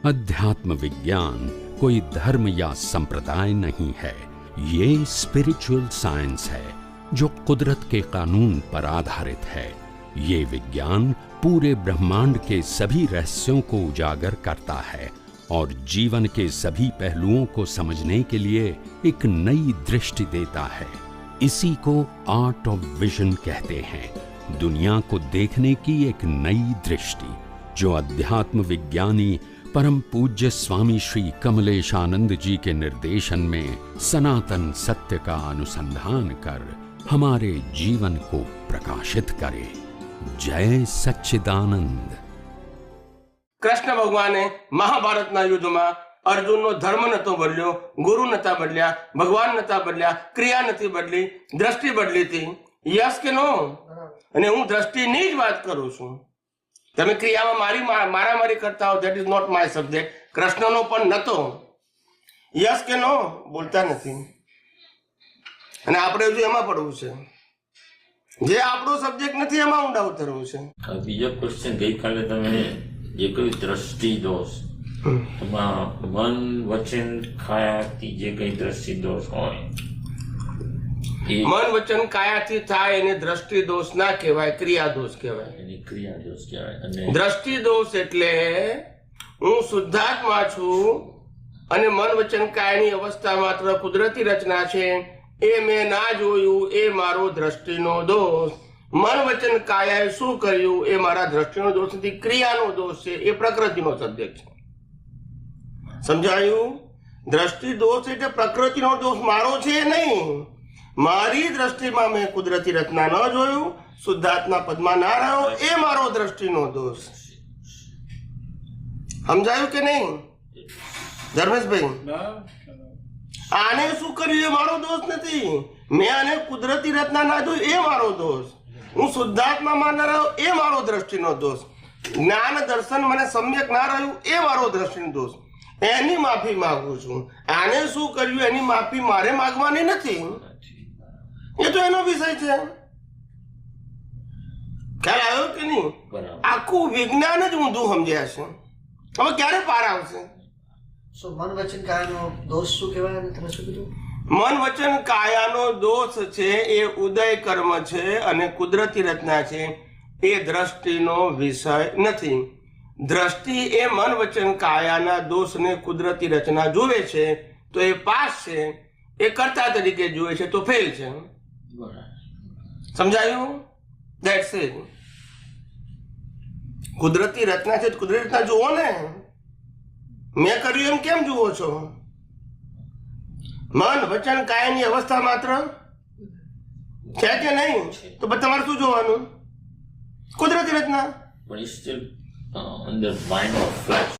अध्यात्म विज्ञान कोई धर्म या संप्रदाय नहीं है, ये स्पिरिचुअल साइंस है जो कुदरत के कानून पर आधारित है। ये विज्ञान पूरे ब्रह्मांड के सभी रहस्यों को उजागर करता है और जीवन के सभी पहलुओं को समझने के लिए एक नई दृष्टि देता है। इसी को आर्ट ऑफ विजन कहते हैं, दुनिया को देखने की एक नई दृष्टि, जो अध्यात्म विज्ञानी परम पूज्य स्वामी श्री कमलेशानंद जी के निर्देशन में सनातन सत्य का अनुसंधान कर हमारे जीवन को प्रकाशित करे। जय सच्चिदानंद। कृष्ण भगवाने महाभारतना युद्धમાં અર્જુનનો ધર્મ નતો બદલ્યો, ગુરુ નતા બદલ્યા, ભગવાન નતા બદલ્યા, ક્રિયા નથી બદલી, દ્રષ્ટિ બદલી હતી। યસ કે નો? અને હું દ્રષ્ટિની જ વાત કરું છું। તમે ક્રિયામાં મારામારી કરતા હો, that is not my subject. કૃષ્ણનો પણ નતો। યસ કે નો? બોલતા નથી। અને આપણે હજુ એમાં પડવું છે, જે આપણો સબ્જેક્ટ નથી એમાં ઊંડા ઉતરવું છે। બીજો ક્વેશ્ચન ગઈકાલે તમે જે કઈ દ્રષ્ટિ દોષ મન વચન કાયાથી જે કઈ દ્રષ્ટિ દોષ હોય, મન વચન કાયાથી થાય એને દ્રષ્ટિ દોષ ના કહેવાય, ક્રિયા દોષ કહેવાય। એની ક્રિયા દોષ કહેવાય। અને દ્રષ્ટિ દોષ એટલે હું શુદ્ધાત્મા છું અને મન વચન કાયની અવસ્થા માત્ર કુદરતી રચના છે, એ મેં ના જોયું, એ મારો દ્રષ્ટિનો દોષ। મન વચન કાયાએ શું કર્યું એ મારા દ્રષ્ટિનો દોષ નથી, ક્રિયાનો દોષ છે, એ પ્રકૃતિનો સબ્જેક્ટ છે। સમજાયું? દ્રષ્ટિ દોષ એટલે પ્રકૃતિનો દોષ મારો છે નહીં। મારી દ્રષ્ટિમાં મેં કુદરતી રચના ન જોયું, શુદ્ધાત્મા પદમાં ના રહ્યો, એ મારો દ્રષ્ટિનો દોષ। સમજાયું કે નહીં ધર્મેશભાઈ? આને શું કર્યું એ મારો દોષ નથી, મેં આને કુદરતી રચના ના જોઈ એ મારો દોષ, હું શુદ્ધાત્મામાં ન રહ્યો એ મારો દ્રષ્ટિનો દોષ, જ્ઞાન દર્શન મને સમ્યક ના રહ્યું એ મારો દ્રષ્ટિનો દોષ, એની માફી માંગુ છું। આને શું કર્યું એની માફી મારે માંગવાની નથી, એ તો એનો વિષય છે। ખ્યાલ આવ્યો કે નહીં? આખું વિજ્ઞાન જ ઊંધું સમજ્યા છે। હવે ક્યારે પાર આવશે? મન વચન કાયાનો દોષ શું કહેવાય? તમે શું કીધું? મન વચન કાયાનો દોષ છે એ ઉદય કર્મ છે અને કુદરતી રચના છે, એ દ્રષ્ટિનો વિષય નથી। દ્રષ્ટિ એ મન વચન કાયાના દોષને કુદરતી રચના જુએ છે તો એ પાસ છે, એ કર્તા તરીકે જુએ છે તો ફેલ છે। સમજાયું? That's it. કુદરતી રચના છે, કુદરતી રચના જુઓ ને, મેં કર્યું એમ કેમ જુઓ છો? મન વચન કાયની અવસ્થા માત્ર છે કે નહીં? તો તમારે શું જોવાનું? કુદરતી રચના। પણ સ્ટીલ અંદર માઇન્ડ ઓફ ફ્લેશ